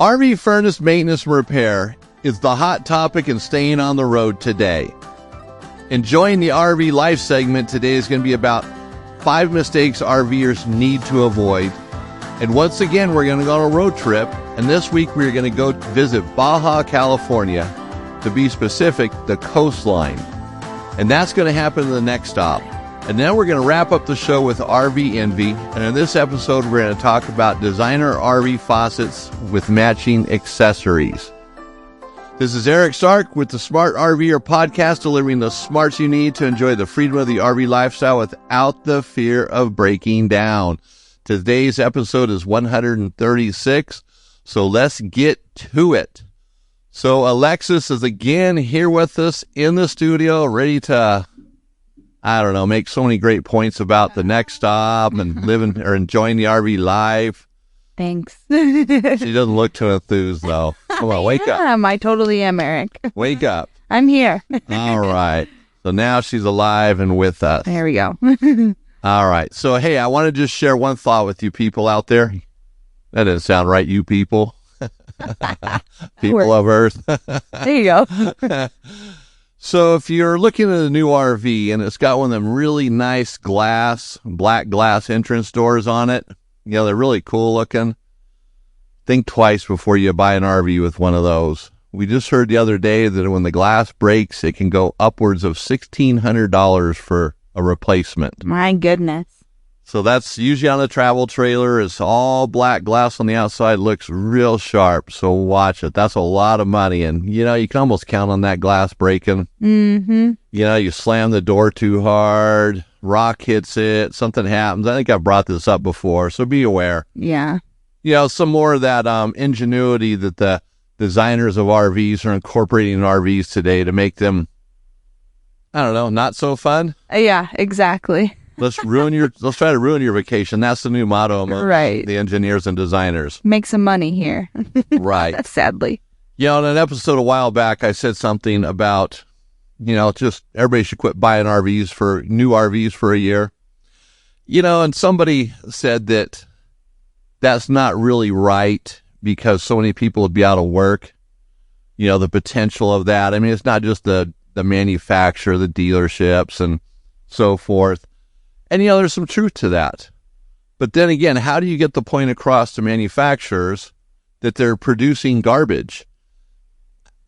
RV furnace maintenance and repair is the hot topic in staying on the road today. Enjoying the RV life segment today is going to be about 5 mistakes RVers need to avoid. And once again, we're going to go on a road trip. And this week, we're going to go visit Baja, California. To be specific, the coastline. And that's going to happen in the next stop. And then we're going to wrap up the show with RV Envy. And in this episode, we're going to talk about designer RV faucets with matching accessories. This is Eric Stark with the Smart RV'er Podcast, delivering the smarts you need to enjoy the freedom of the RV lifestyle without the fear of breaking down. Today's episode is 136, so let's get to it. So Alexis is again here with us in the studio, ready to, make so many great points about the next stop and living or enjoying the RV life. Thanks. She doesn't look too enthused, though. Come on, wake up. I totally am, Eric. Wake up. I'm here. All right. So now she's alive and with us. There we go. All right. So, hey, I want to just share one thought with you people out there. That didn't sound right, you people. People of Earth. There you go. So if you're looking at a new RV and it's got one of them really nice black glass entrance doors on it, they're really cool looking. Think twice before you buy an RV with one of those. We just heard the other day that when the glass breaks, it can go upwards of $1,600 for a replacement. My goodness. So that's usually on a travel trailer. It's all black glass on the outside, looks real sharp. So watch it. That's a lot of money. And, you can almost count on that glass breaking. Mm-hmm. You slam the door too hard, rock hits it, something happens. I think I've brought this up before, so be aware. Yeah. Some more of that ingenuity that the designers of RVs are incorporating in RVs today to make them, not so fun. Yeah, exactly. Let's try to ruin your vacation. That's the new motto among the engineers and designers. Make some money here. Right. Sadly. In an episode a while back, I said something about, just everybody should quit buying new RVs for a year. And somebody said that that's not really right because so many people would be out of work. The potential of that. I mean, it's not just the manufacturer, the dealerships and so forth. And, there's some truth to that. But then again, how do you get the point across to manufacturers that they're producing garbage?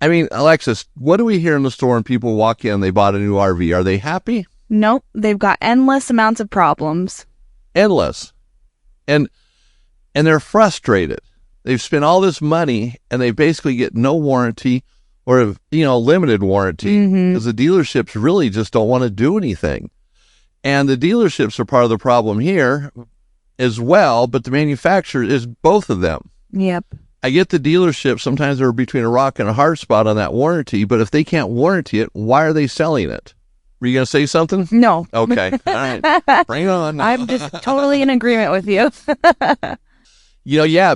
I mean, Alexis, what do we hear in the store when people walk in, they bought a new RV? Are they happy? Nope. They've got endless amounts of problems. Endless. And they're frustrated. They've spent all this money and they basically get no warranty or, limited warranty because the dealerships really just don't want to do anything. And the dealerships are part of the problem here as well, but the manufacturer is both of them. Yep. I get the dealerships, sometimes they're between a rock and a hard spot on that warranty, but if they can't warranty it, why are they selling it? Were you going to say something? No. Okay. All right. Bring it on. I'm just totally in agreement with you.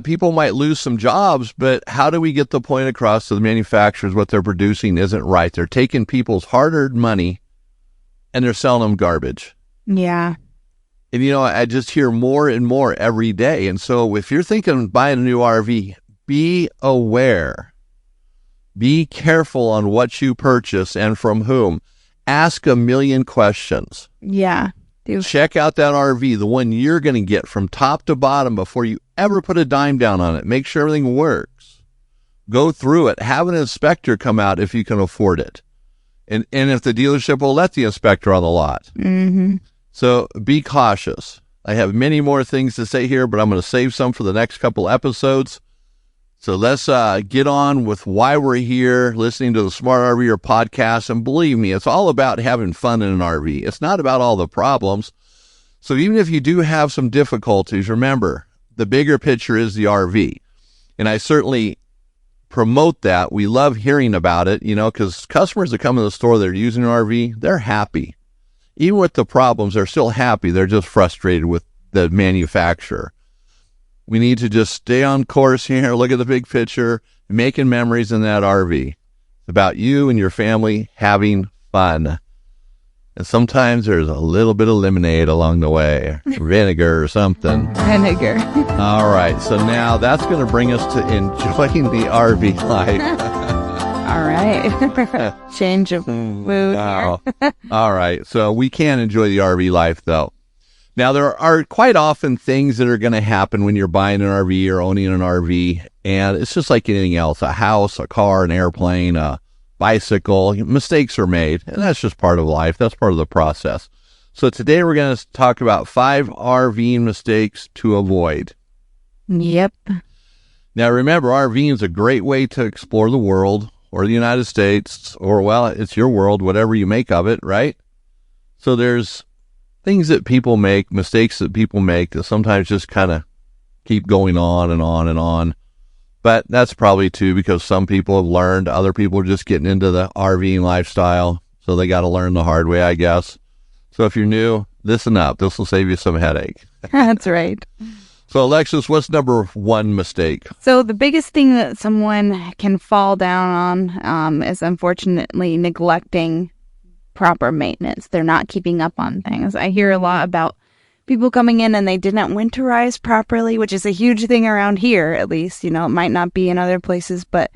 People might lose some jobs, but how do we get the point across to the manufacturers what they're producing isn't right? They're taking people's hard-earned money and they're selling them garbage. Yeah. And, I just hear more and more every day. And so if you're thinking of buying a new RV, be aware. Be careful on what you purchase and from whom. Ask a million questions. Yeah. Check out that RV, the one you're going to get from top to bottom before you ever put a dime down on it. Make sure everything works. Go through it. Have an inspector come out if you can afford it. And if the dealership will let the inspector on the lot. Mm-hmm. So be cautious. I have many more things to say here, but I'm going to save some for the next couple episodes. So let's get on with why we're here, listening to the Smart RV'er Podcast. And believe me, it's all about having fun in an RV. It's not about all the problems. So even if you do have some difficulties, remember, the bigger picture is the RV. And I certainly promote that. We love hearing about it, because customers that come to the store that are using an RV, they're happy. Even with the problems, they're still happy. They're just frustrated with the manufacturer. We need to just stay on course here, look at the big picture, making memories in that RV. It's about you and your family having fun. And sometimes there's a little bit of lemonade along the way, vinegar or something. Vinegar. All right. So now that's going to bring us to enjoying the RV life. All right. Change of mood Wow. here. All right. So we can enjoy the RV life, though. Now, there are quite often things that are going to happen when you're buying an RV or owning an RV. And it's just like anything else, a house, a car, an airplane, a bicycle. Mistakes are made, and that's just part of life. That's part of the process. So today we're going to talk about 5 RV mistakes to avoid. Yep. Now, remember, RVing is a great way to explore the world or the United States, or, well, it's your world, whatever you make of it, right? So there's things that people make, mistakes that people make that sometimes just kind of keep going on and on and on. But that's probably too because some people have learned, other people are just getting into the RVing lifestyle, so they got to learn the hard way, I guess. So if you're new, listen up. This will save you some headache. That's right. So Alexis, what's number 1 mistake? So the biggest thing that someone can fall down on is unfortunately neglecting proper maintenance. They're not keeping up on things. I hear a lot about people coming in and they didn't winterize properly, which is a huge thing around here, at least. You know, it might not be in other places, but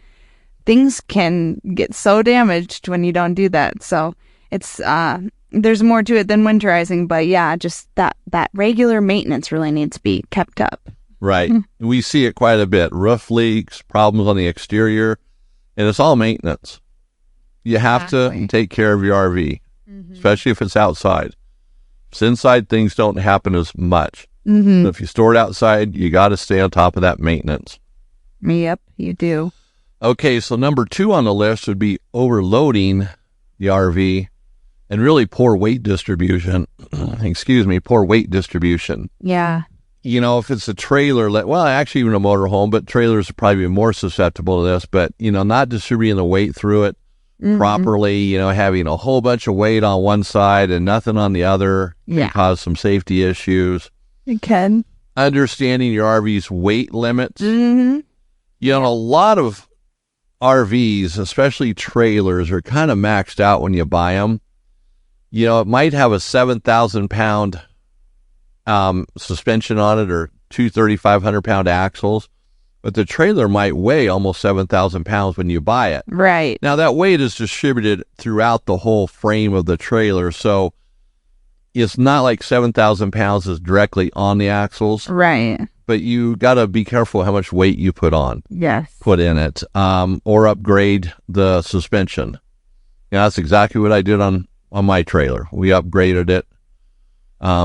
things can get so damaged when you don't do that. So it's there's more to it than winterizing, but yeah, just that regular maintenance really needs to be kept up. Right. We see it quite a bit. Roof leaks, problems on the exterior, and it's all maintenance. You have to take care of your RV, especially if it's outside. If it's inside, things don't happen as much. So if you store it outside, you got to stay on top of that maintenance. Yep, you do. Okay, so number 2 on the list would be overloading the RV and really poor weight distribution. Poor weight distribution. Yeah. You know, if it's a trailer, well, actually even a motorhome, but trailers are probably more susceptible to this, but, you know, not distributing the weight through it properly, you know, having a whole bunch of weight on one side and nothing on the other can cause some safety issues. It can. Understanding your RV's weight limits. You know, a lot of RVs, especially trailers, are kind of maxed out when you buy them. You know, it might have a 7,000 pound suspension on it or 3,500 pound axles, but the trailer might weigh almost 7,000 pounds when you buy it. Right. Now, that weight is distributed throughout the whole frame of the trailer, so it's not like 7,000 pounds is directly on the axles. Right. But you got to be careful how much weight you put in it, or upgrade the suspension. Yeah, that's exactly what I did on my trailer. We upgraded it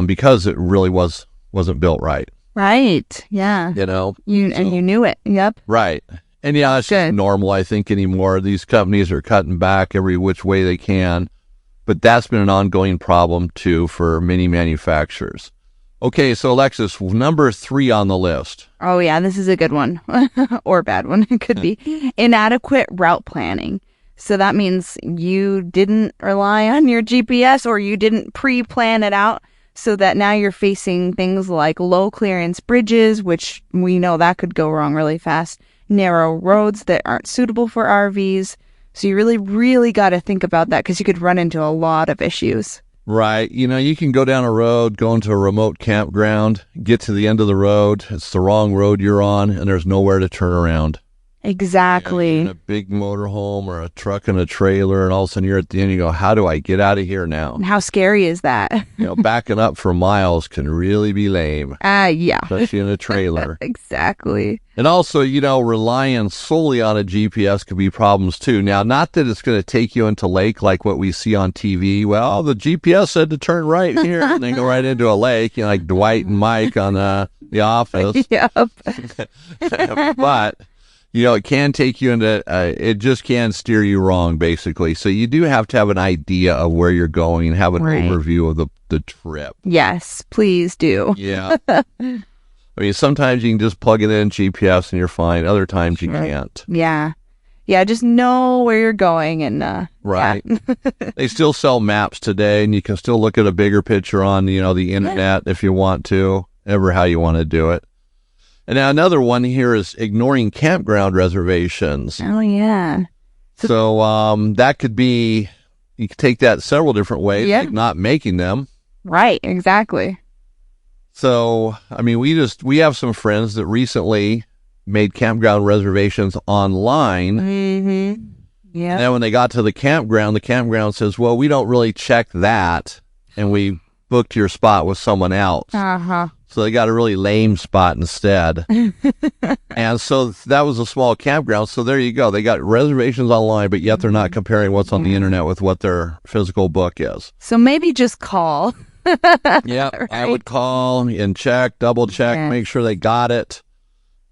because it really wasn't built right. Right. Yeah. You know, and you knew it. Yep. Right. And yeah, it's just normal, I think, anymore. These companies are cutting back every which way they can, but that's been an ongoing problem too for many manufacturers. Okay, so Alexis, number 3 on the list. Oh yeah, this is a good one or a bad one. It could be inadequate route planning. So that means you didn't rely on your GPS or you didn't pre-plan it out so that now you're facing things like low clearance bridges, which we know that could go wrong really fast, narrow roads that aren't suitable for RVs. So you really, really got to think about that because you could run into a lot of issues. Right. You know, you can go down a road, go into a remote campground, get to the end of the road. It's the wrong road you're on, and there's nowhere to turn around. Exactly. In a big motorhome or a truck and a trailer, and all of a sudden you're at the end, you go, how do I get out of here now? And how scary is that? You know, backing up for miles can really be lame. Yeah. Especially in a trailer. Exactly. And also, you know, relying solely on a GPS could be problems too. Now, not that it's going to take you into lake like what we see on TV. Well, the GPS said to turn right here and then go right into a lake, you know, like Dwight and Mike on The Office. Yep. But you know, it can take you into, it just can steer you wrong, basically. So you do have to have an idea of where you're going and have an overview of the trip. Yes, please do. Yeah. I mean, sometimes you can just plug it in GPS and you're fine. Other times you can't. Yeah. Yeah, just know where you're going and, right. Yeah. They still sell maps today and you can still look at a bigger picture on, you know, the internet if you want to, ever how you want to do it. And now another one here is ignoring campground reservations. Oh, yeah. So that could be, you can take that several different ways, like not making them. Right, exactly. So, I mean, we have some friends that recently made campground reservations online. Mm-hmm. Yeah. And then when they got to the campground says, well, we don't really check that. And we booked your spot with someone else. Uh-huh. So they got a really lame spot instead. And so that was a small campground. So there you go. They got reservations online, but yet they're not comparing what's on the internet with what their physical book is. So maybe just call. Yeah, right? I would call and check, double check, make sure they got it.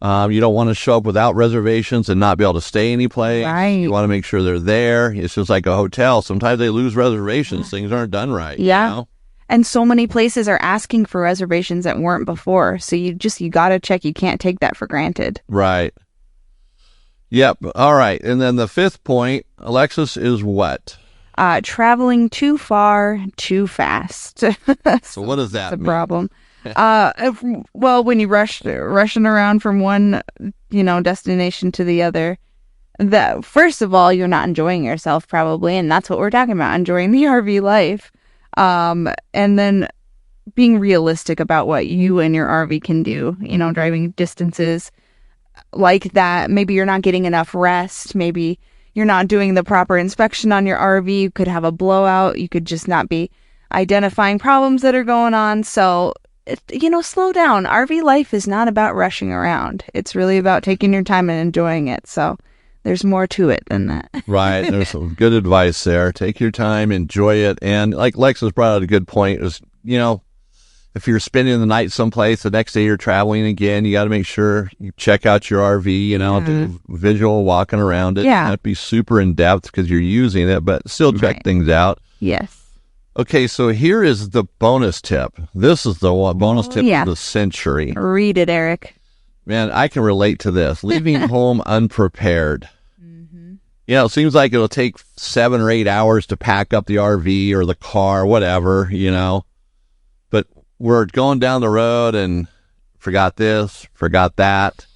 You don't want to show up without reservations and not be able to stay anyplace. Right. You want to make sure they're there. It's just like a hotel. Sometimes they lose reservations. Things aren't done right. Yeah. You know? And so many places are asking for reservations that weren't before. So you got to check. You can't take that for granted. Right. Yep. All right. And then the fifth point, Alexis, is what? Traveling too far, too fast. So what does that mean? mean? The problem. Well, when you rushing around from one, destination to the other, that first of all, you're not enjoying yourself probably. And that's what we're talking about, enjoying the RV life. And then being realistic about what you and your RV can do, driving distances like that. Maybe you're not getting enough rest. Maybe you're not doing the proper inspection on your RV. You could have a blowout. You could just not be identifying problems that are going on. So, slow down. RV life is not about rushing around. It's really about taking your time and enjoying it. So there's more to it than that. Right. There's some good advice there. Take your time, enjoy it. And like Lexus brought out a good point is, if you're spending the night someplace, the next day you're traveling again, you got to make sure you check out your RV, do visual walking around it. Yeah. Not be super in depth because you're using it, but still check things out. Yes. Okay, so here is the bonus tip. This is the bonus tip of the century. Read it, Eric. Man, I can relate to this. Leaving home unprepared. It seems like it'll take 7 or 8 hours to pack up the RV or the car, whatever, But we're going down the road and forgot this, forgot that.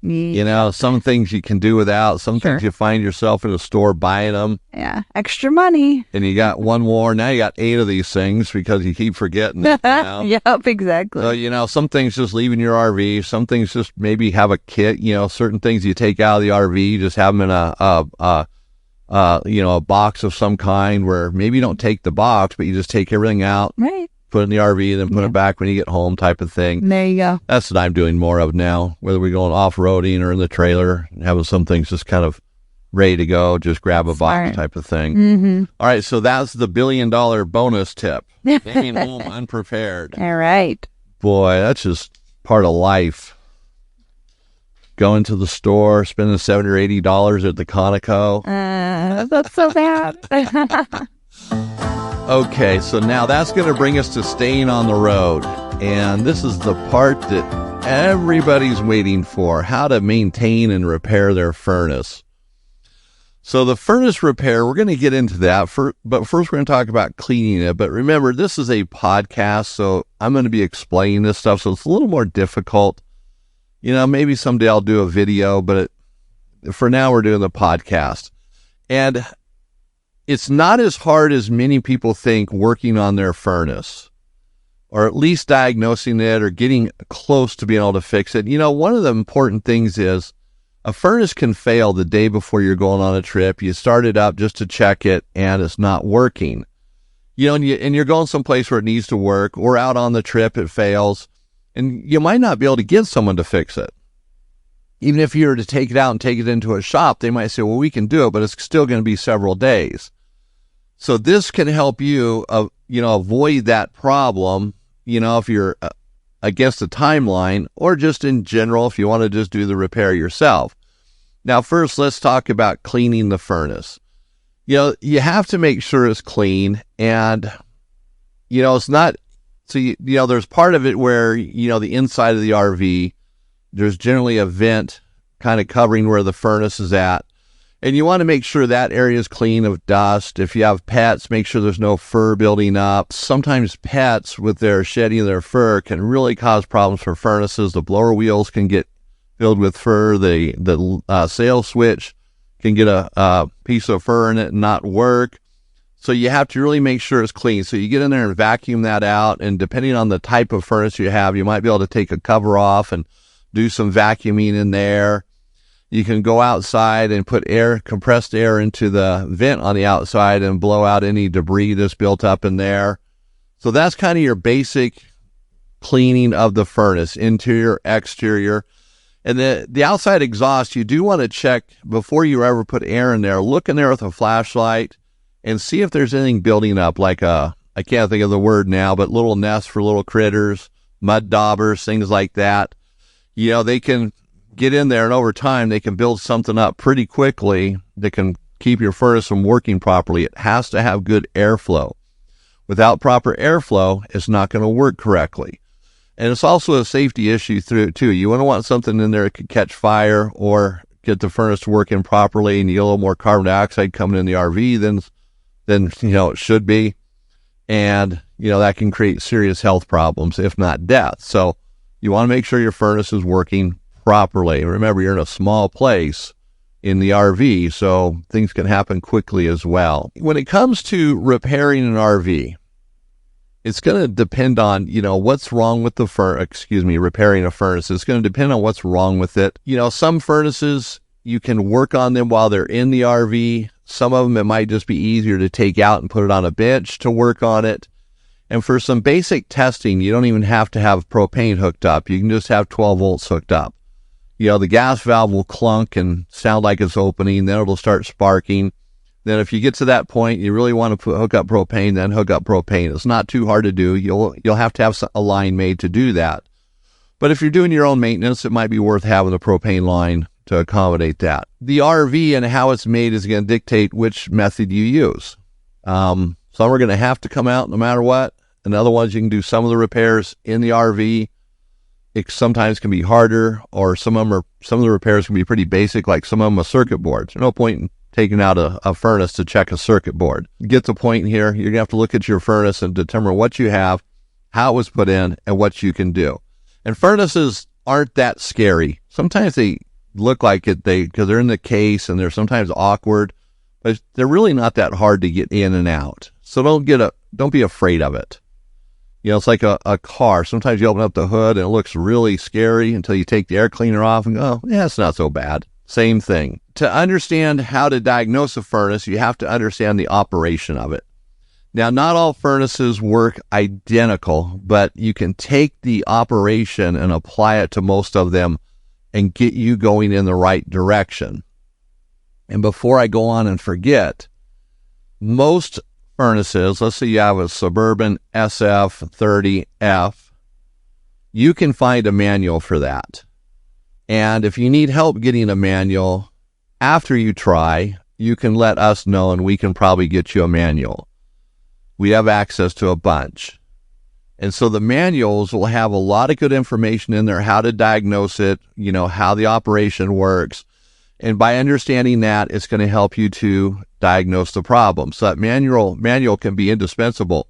Some things you can do without. Some things you find yourself in a store buying them. Yeah, extra money. And you got one more. Now you got 8 of these things because you keep forgetting. Yep, exactly. So, some things just leaving your RV. Some things just maybe have a kit. Certain things you take out of the RV, just have them in a box of some kind where maybe you don't take the box, but you just take everything out. Right. Put it in the RV, then put it back when you get home type of thing. There you go. That's what I'm doing more of now, whether we're going off-roading or in the trailer, having some things just kind of ready to go, just grab a box type of thing. Mm-hmm. All right, so that's the $1 billion bonus tip. Leaving home unprepared. All right. Boy, that's just part of life. Going to the store, spending $70 or $80 at the Conoco. That's so bad. Okay, so now that's going to bring us to staying on the road. And this is the part that everybody's waiting for, how to maintain and repair their furnace. So the furnace repair, we're going to get into that, but first we're going to talk about cleaning it. But remember, this is a podcast, so I'm going to be explaining this stuff, so it's a little more difficult. Maybe someday I'll do a video, but for now we're doing the podcast. And it's not as hard as many people think working on their furnace, or at least diagnosing it or getting close to being able to fix it. One of the important things is a furnace can fail the day before you're going on a trip. You start it up just to check it and it's not working. And you're going someplace where it needs to work, or out on the trip, it fails, and you might not be able to get someone to fix it. Even if you were to take it out and take it into a shop, they might say, well, we can do it, but it's still going to be several days. So this can help you, avoid that problem, if you're against the timeline, or just in general, if you want to just do the repair yourself. Now, first, let's talk about cleaning the furnace. You have to make sure it's clean, and, it's not, so, there's part of it where, the inside of the RV, there's generally a vent kind of covering where the furnace is at. And you want to make sure that area is clean of dust. If you have pets, make sure there's no fur building up. Sometimes pets, with their shedding of their fur, can really cause problems for furnaces. The blower wheels can get filled with fur. The sail switch can get a piece of fur in it and not work. So you have to really make sure it's clean. So you get in there and vacuum that out. And depending on the type of furnace you have, you might be able to take a cover off and do some vacuuming in there. You can go outside and put compressed air into the vent on the outside and blow out any debris that's built up in there. So that's kind of your basic cleaning of the furnace, interior, exterior. And the outside exhaust, you do want to check before you ever put air in there. Look in there with a flashlight and see if there's anything building up, like I can't think of the word now, but little nests for little critters, mud daubers, things like that. They can get in there, and over time, they can build something up pretty quickly that can keep your furnace from working properly. It has to have good airflow. Without proper airflow, it's not going to work correctly. And it's also a safety issue too. You want something in there that could catch fire or get the furnace working properly, and you get a little more carbon dioxide coming in the RV than it should be. And, that can create serious health problems, if not death. So you want to make sure your furnace is working properly. Remember, you're in a small place in the RV, so things can happen quickly as well. When it comes to repairing an RV, it's going to depend on, what's wrong with repairing a furnace. It's going to depend on what's wrong with it. Some furnaces, you can work on them while they're in the RV. Some of them, it might just be easier to take out and put it on a bench to work on it. And for some basic testing, you don't even have to have propane hooked up. You can just have 12 volts hooked up. The gas valve will clunk and sound like it's opening. Then it'll start sparking. Then if you get to that point, you really want to hook up propane, then hook up propane. It's not too hard to do. You'll have to have a line made to do that. But if you're doing your own maintenance, it might be worth having a propane line to accommodate that. The RV and how it's made is going to dictate which method you use. Some are going to have to come out no matter what. And other ones, you can do some of the repairs in the RV. It sometimes can be harder, or some of the repairs can be pretty basic, like some of them a circuit board. There's no point in taking out a furnace to check a circuit board. Get the point here. You're going to have to look at your furnace and determine what you have, how it was put in, and what you can do. And furnaces aren't that scary. Sometimes they look like it, because they're in the case and they're sometimes awkward, but they're really not that hard to get in and out. So don't be afraid of it. It's like a car. Sometimes you open up the hood and it looks really scary until you take the air cleaner off and go, yeah, it's not so bad. Same thing. To understand how to diagnose a furnace, you have to understand the operation of it. Now, not all furnaces work identical, but you can take the operation and apply it to most of them and get you going in the right direction. And before I go on and forget, most furnaces, let's say you have a Suburban SF30F, you can find a manual for that. And if you need help getting a manual after you try, you can let us know and we can probably get you a manual. We have access to a bunch. And so the manuals will have a lot of good information in there, how to diagnose it, how the operation works. And by understanding that, it's going to help you to diagnose the problem. So that manual can be indispensable.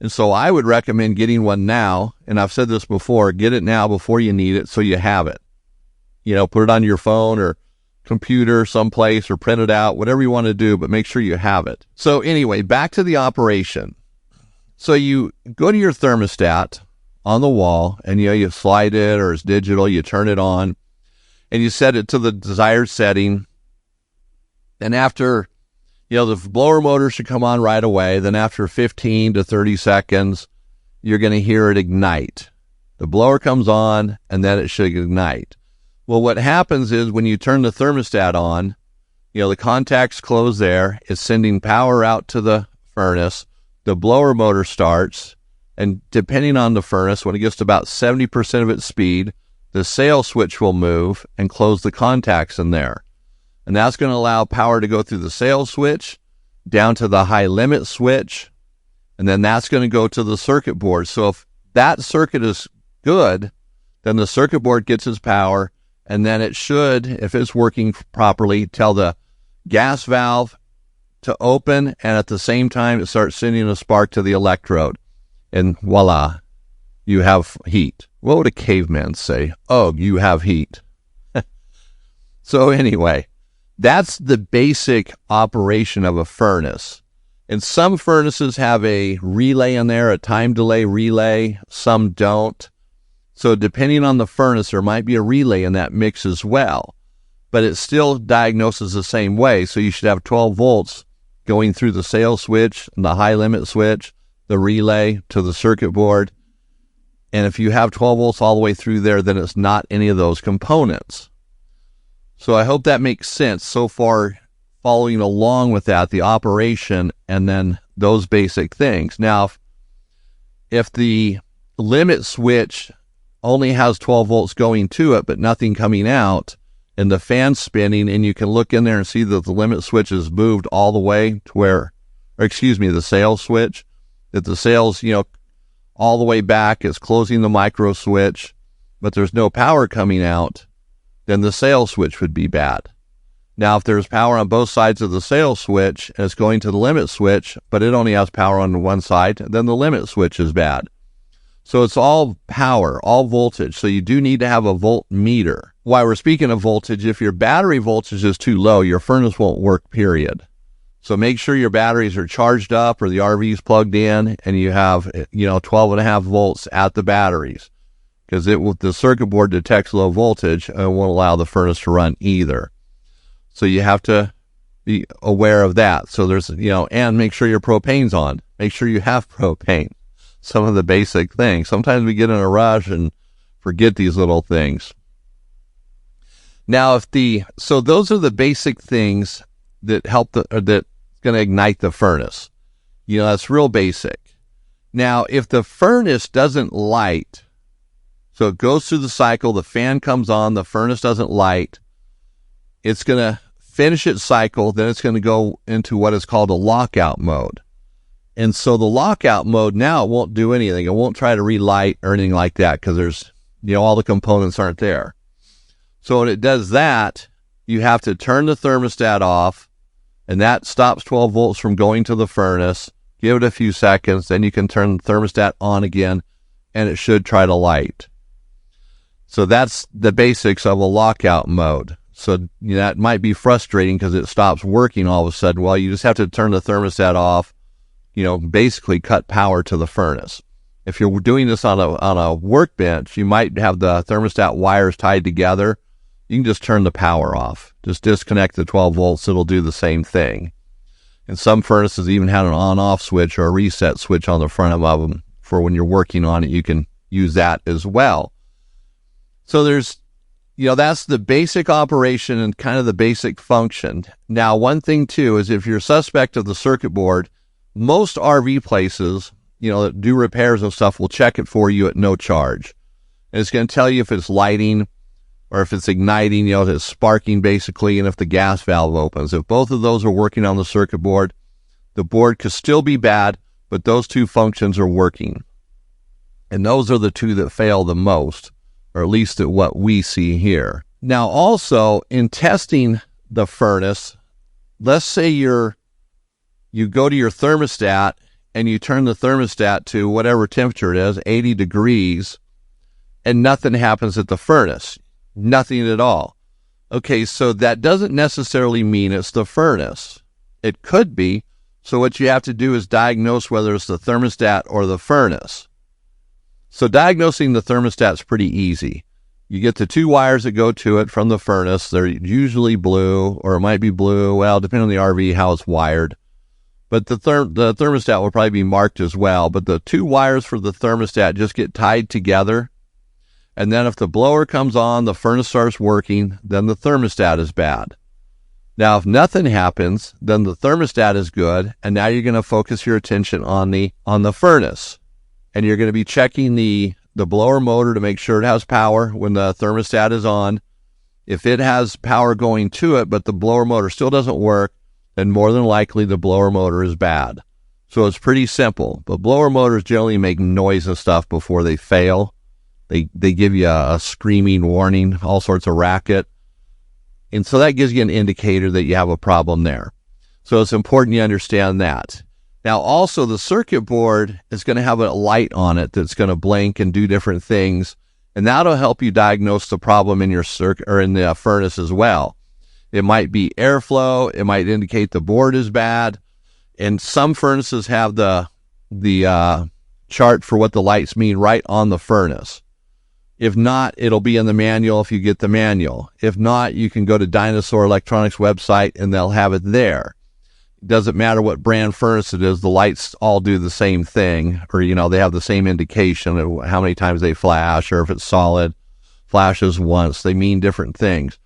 And so I would recommend getting one now. And I've said this before, get it now before you need it so you have it. Put it on your phone or computer someplace or print it out, whatever you want to do, but make sure you have it. So anyway, back to the operation. So you go to your thermostat on the wall and you slide it, or it's digital, you turn it on and you set it to the desired setting. And after, the blower motor should come on right away. Then after 15 to 30 seconds, you're going to hear it ignite. The blower comes on and then it should ignite. Well, what happens is when you turn the thermostat on, the contacts close there. It's sending power out to the furnace. The blower motor starts, and depending on the furnace, when it gets to about 70% of its speed, the sail switch will move and close the contacts in there. And that's going to allow power to go through the sail switch down to the high limit switch, and then that's going to go to the circuit board. So if that circuit is good, then the circuit board gets its power, and then it should, if it's working properly, tell the gas valve to open, and at the same time it starts sending a spark to the electrode, and voila, you have heat. What would a caveman say? Oh, you have heat. So anyway, that's the basic operation of a furnace. And some furnaces have a relay in there, a time delay relay. Some don't. So depending on the furnace, there might be a relay in that mix as well. But it still diagnoses the same way. So you should have 12 volts going through the sail switch, the high limit switch, the relay to the circuit board. And if you have 12 volts all the way through there, then it's not any of those components. So I hope that makes sense so far, following along with that, the operation and then those basic things. Now, if the limit switch only has 12 volts going to it, but nothing coming out, and the fan's spinning, and you can look in there and see that the limit switch is moved all the way to where, the sail switch, that the sail's, all the way back, it's closing the micro switch, but there's no power coming out, then the sail switch would be bad. Now, if there's power on both sides of the sail switch, and it's going to the limit switch, but it only has power on one side, then the limit switch is bad. So it's all power, all voltage. So you do need to have a voltmeter. While we're speaking of voltage, if your battery voltage is too low, your furnace won't work, period. So make sure your batteries are charged up or the RV is plugged in and you have, 12.5 volts at the batteries. Because the circuit board detects low voltage and won't allow the furnace to run either. So you have to be aware of that. So there's, and make sure your propane's on. Make sure you have propane. Some of the basic things. Sometimes we get in a rush and forget these little things. Now, so those are the basic things that that's going to ignite the furnace. That's real basic. Now, if the furnace doesn't light, so it goes through the cycle, the fan comes on, the furnace doesn't light, it's going to finish its cycle, then it's going to go into what is called a lockout mode. And so the lockout mode now, it won't do anything. It won't try to relight or anything like that because there's, all the components aren't there. So when it does that, you have to turn the thermostat off, and that stops 12 volts from going to the furnace. Give it a few seconds, then you can turn the thermostat on again, and it should try to light. So that's the basics of a lockout mode. So that might be frustrating because it stops working all of a sudden. Well, you just have to turn the thermostat off, basically cut power to the furnace. If you're doing this on a workbench, you might have the thermostat wires tied together. You can just turn the power off. Just disconnect the 12 volts. It'll do the same thing. And some furnaces even have an on-off switch or a reset switch on the front of them for when you're working on it. You can use that as well. So there's, that's the basic operation and kind of the basic function. Now, one thing too is if you're suspect of the circuit board, most RV places, that do repairs and stuff will check it for you at no charge. And it's going to tell you if it's lighting or if it's igniting, if it's sparking basically, and if the gas valve opens. If both of those are working on the circuit board, the board could still be bad, but those two functions are working. And those are the two that fail the most, or at least at what we see here. Now also, in testing the furnace, let's say you go to your thermostat and you turn the thermostat to whatever temperature it is, 80 degrees, and nothing happens at the furnace. Nothing at all. Okay, so that doesn't necessarily mean it's the furnace. It could be. So what you have to do is diagnose whether it's the thermostat or the furnace. So diagnosing the thermostat is pretty easy. You get the two wires that go to it from the furnace. They're usually blue, or it might be blue. Well, depending on the RV, how it's wired. But the thermostat will probably be marked as well. But the two wires for the thermostat just get tied together. And then if the blower comes on, the furnace starts working, then the thermostat is bad. Now, if nothing happens, then the thermostat is good. And now you're going to focus your attention on the furnace. And you're going to be checking the blower motor to make sure it has power when the thermostat is on. If it has power going to it, but the blower motor still doesn't work, then more than likely the blower motor is bad. So it's pretty simple. But blower motors generally make noise and stuff before they fail. They give you a screaming warning, all sorts of racket. And so that gives you an indicator that you have a problem there. So it's important you understand that. Now, also, the circuit board is going to have a light on it that's going to blink and do different things, and that'll help you diagnose the problem in your circuit or in the furnace as well. It might be airflow. It might indicate the board is bad. And some furnaces have the chart for what the lights mean right on the furnace. If not, it'll be in the manual if you get the manual. If not, you can go to Dinosaur Electronics website and they'll have it there. It doesn't matter what brand furnace it is, the lights all do the same thing, or, they have the same indication of how many times they flash, or if it's solid, flashes once. They mean different things.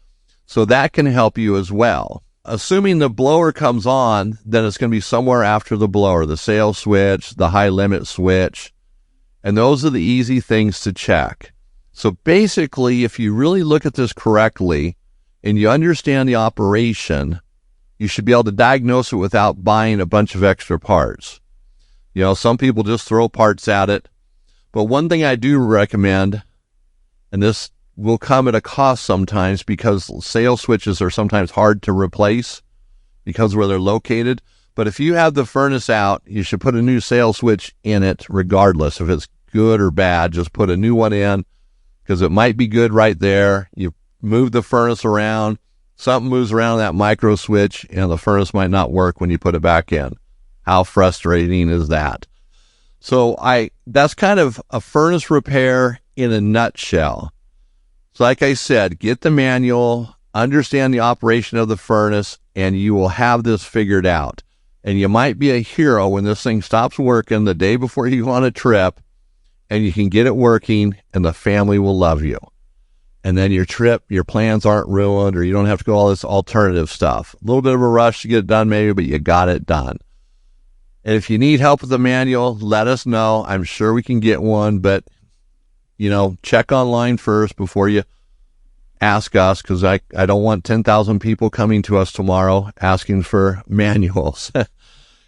So that can help you as well. Assuming the blower comes on, then it's going to be somewhere after the blower, the sail switch, the high limit switch, and those are the easy things to check. So basically, if you really look at this correctly and you understand the operation, you should be able to diagnose it without buying a bunch of extra parts. Some people just throw parts at it. But one thing I do recommend, and this will come at a cost sometimes because sail switches are sometimes hard to replace because of where they're located. But if you have the furnace out, you should put a new sail switch in it regardless. If it's good or bad, just put a new one in because it might be good right there. You move the furnace around, something moves around that micro switch, and the furnace might not work when you put it back in. How frustrating is that? So that's kind of a furnace repair in a nutshell. So like I said, get the manual, understand the operation of the furnace, and you will have this figured out. And you might be a hero when this thing stops working the day before you go on a trip, and you can get it working, and the family will love you. And then your trip, your plans aren't ruined, or you don't have to go all this alternative stuff. A little bit of a rush to get it done maybe, but you got it done. And if you need help with the manual, let us know. I'm sure we can get one, but check online first before you ask us, because I don't want 10,000 people coming to us tomorrow asking for manuals.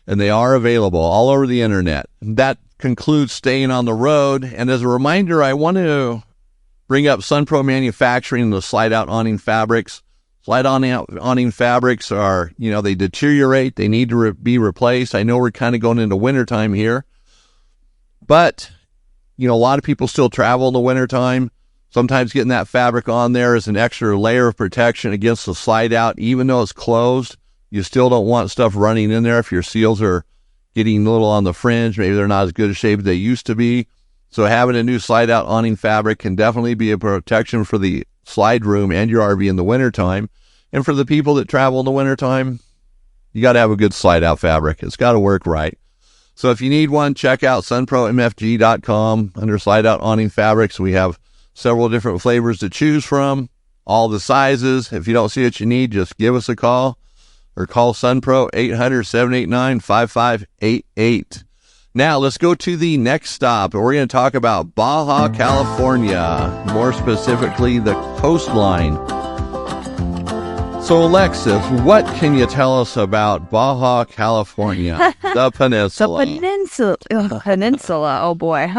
And they are available all over the internet. That concludes staying on the road. And as a reminder, I want to bring up SunPro Manufacturing and the slide-out awning fabrics. Slide-out awning fabrics are, they deteriorate. They need to be replaced. I know we're kind of going into wintertime here, but a lot of people still travel in the wintertime. Sometimes getting that fabric on there is an extra layer of protection against the slide out. Even though it's closed, you still don't want stuff running in there if your seals are getting a little on the fringe. Maybe they're not as good a shape as they used to be. So having a new slide out awning fabric can definitely be a protection for the slide room and your RV in the wintertime. And for the people that travel in the wintertime, you got to have a good slide out fabric. It's got to work right. So if you need one, check out sunpromfg.com under slide out awning fabrics. We have several different flavors to choose from, all the sizes. If you don't see what you need, just give us a call or call SunPro 800-789-5588. Now let's go to the next stop. We're going to talk about Baja California, more specifically the coastline. So, Alexis, what can you tell us about Baja California, the peninsula? The peninsula. Oh, boy.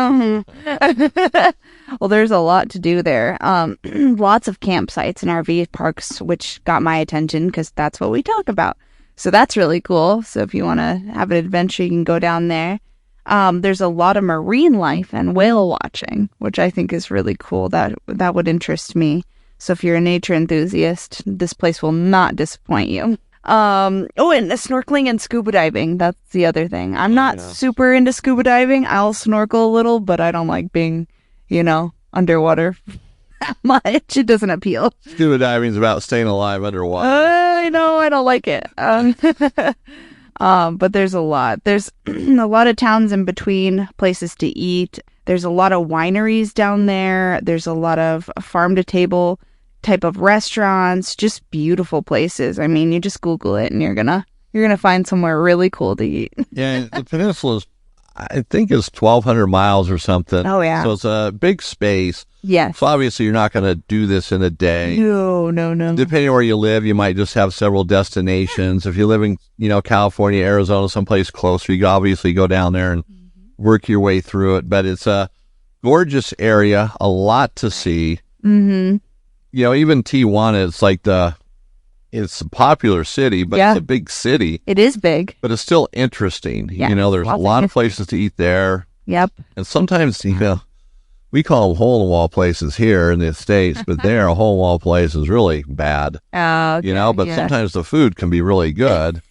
Well, there's a lot to do there. Lots of campsites and RV parks, which got my attention because that's what we talk about. So that's really cool. So if you want to have an adventure, you can go down there. There's a lot of marine life and whale watching, which I think is really cool. That would interest me. So if you're a nature enthusiast, this place will not disappoint you. And snorkeling and scuba diving. That's the other thing. I'm not super into scuba diving. I'll snorkel a little, but I don't like being, underwater that much. It doesn't appeal. Scuba diving is about staying alive underwater. I know. I don't like it. But there's a lot. There's a lot of towns in between, places to eat. There's a lot of wineries down there. There's a lot of farm-to-table type of restaurants, just beautiful places. I mean, you just Google it and you're gonna find somewhere really cool to eat. Yeah, the peninsula is, I think, is 1,200 miles or something. Oh, yeah. So it's a big space. Yes. So obviously you're not going to do this in a day. No. Depending on where you live, you might just have several destinations. If you live in, California, Arizona, someplace closer, you can obviously go down there and work your way through it. But it's a gorgeous area, a lot to see. Mm-hmm. Even Tijuana, it's a popular city, but it's a big city. It is big. But it's still interesting. Yeah, there's a lot of places to eat there. Yep. And sometimes, we call them hole-in-the-wall places here in the States, but there, a hole-in-the-wall place is really bad. Okay, but sometimes the food can be really good.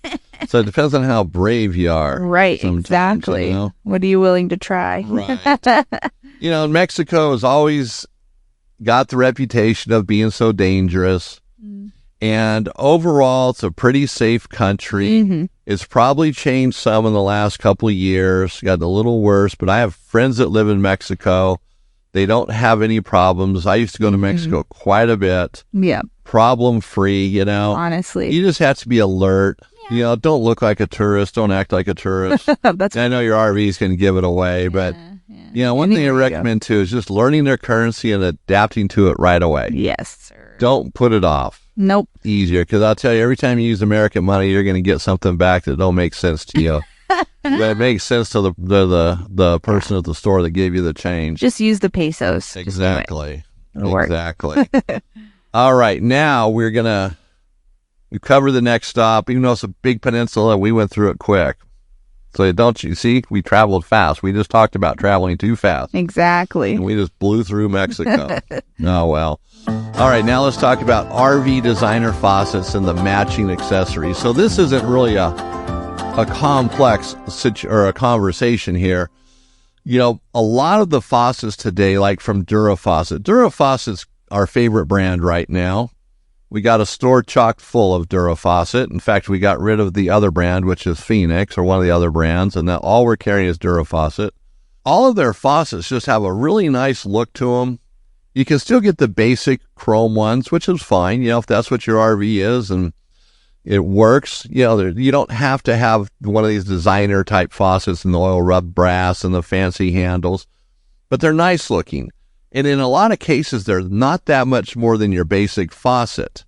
So it depends on how brave you are. Right, exactly. You know? What are you willing to try? Right. You know, Mexico has always got the reputation of being so dangerous. And overall, it's a pretty safe country. It's probably changed some in the last couple of years, got a little worse, but I have friends that live in Mexico. They don't have any problems. I used to go to Mexico quite a bit. Yeah. Problem-free, you know. Honestly. You just have to be alert. Yeah. You know, don't look like a tourist. Don't act like a tourist. I know your RVs can give it away, but, you know, one thing I recommend, too, is just learning their currency and adapting to it right away. Yes, sir. Don't put it off. Nope. Easier, because I'll tell you, every time you use American money, you're going to get something back that don't make sense to you. But it makes sense to the person at the store that gave you the change. Just use the pesos. Exactly. It'll work. Exactly. All right, now we cover the next stop. Even though it's a big peninsula, we went through it quick. So don't you see? We traveled fast. We just talked about traveling too fast. Exactly. And we just blew through Mexico. Oh, well. All right, now let's talk about RV designer faucets and the matching accessories. So this isn't really a complex or a conversation here. You know, a lot of the faucets today, like from Durafaucet's our favorite brand right now. We got a store chock full of Durafaucet. In fact, we got rid of the other brand, which is Phoenix, or one of the other brands, and that all we're carrying is Durafaucet. All of their faucets just have a really nice look to them. You can still get the basic chrome ones, which is fine, you know, if that's what your RV is and it works. You know, you don't have to have one of these designer type faucets and the oil rubbed brass and the fancy handles, but they're nice looking. And in a lot of cases, they're not that much more than your basic faucet.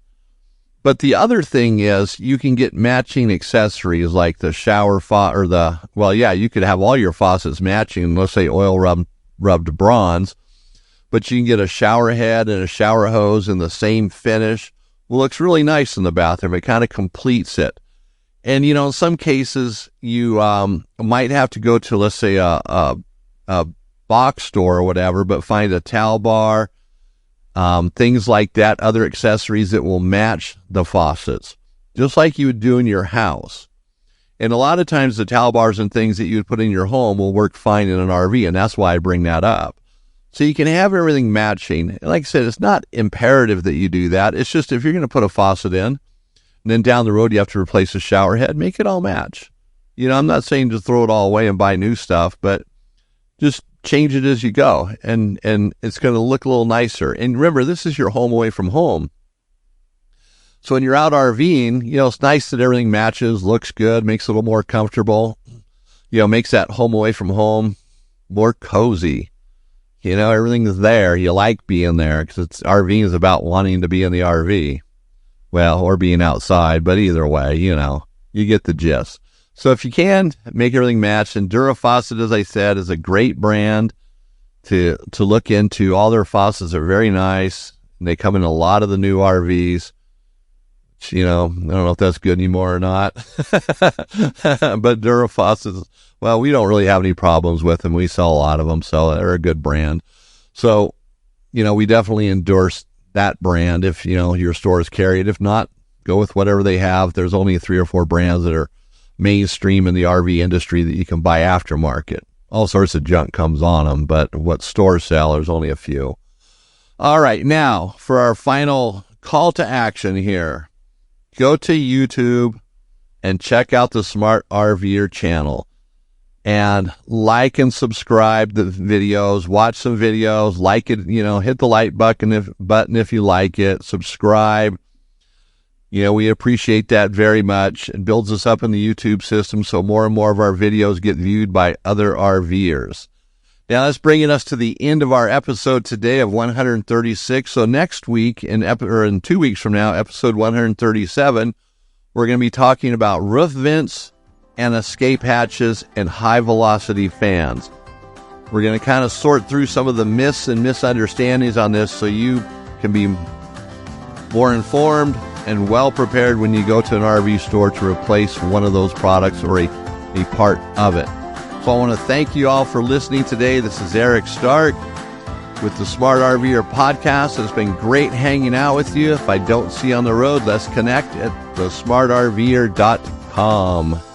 But the other thing is you can get matching accessories like the shower you could have all your faucets matching, let's say oil rubbed bronze, but you can get a shower head and a shower hose in the same finish. Well, it looks really nice in the bathroom. It kind of completes it. And, you know, in some cases, you might have to go to, let's say, a box store or whatever, but find a towel bar, things like that, other accessories that will match the faucets, just like you would do in your house. And a lot of times the towel bars and things that you would put in your home will work fine in an RV, and that's why I bring that up. So you can have everything matching. And like I said, it's not imperative that you do that. It's just if you're going to put a faucet in, and then down the road you have to replace a shower head, make it all match. You know, I'm not saying just throw it all away and buy new stuff, but just change it as you go, and it's going to look a little nicer. And remember, this is your home away from home. So when you're out RVing, you know, it's nice that everything matches, looks good, makes it a little more comfortable, you know, makes that home away from home more cozy. You know, everything's there. You like being there because RVing is about wanting to be in the RV. Well, or being outside, but either way, you know, you get the gist. So if you can, make everything match. And Durafaucet, as I said, is a great brand to look into. All their faucets are very nice. And they come in a lot of the new RVs. Which, you know, I don't know if that's good anymore or not. But Durafaucet, well, we don't really have any problems with them. We sell a lot of them, so they're a good brand. So, you know, we definitely endorse that brand if, you know, your store is carried. If not, go with whatever they have. There's only 3 or 4 brands that are mainstream in the RV industry that you can buy aftermarket. All sorts of junk comes on them, but what stores sell, there's only a few. All right, now for our final call to action here. Go to YouTube and check out the Smart RV'er channel and like and subscribe the videos, watch some videos, like it, you know, hit the like button if you like it, subscribe. You know, we appreciate that very much. It builds us up in the YouTube system so more and more of our videos get viewed by other RVers. Now, that's bringing us to the end of our episode today of 136. So next week, in 2 weeks from now, episode 137, we're going to be talking about roof vents and escape hatches and high-velocity fans. We're going to kind of sort through some of the myths and misunderstandings on this so you can be more informed and well prepared when you go to an RV store to replace one of those products or a part of it. So I want to thank you all for listening today. This is Eric Stark with the Smart RV'er Podcast. It's been great hanging out with you. If I don't see you on the road, let's connect at thesmartrver.com. calm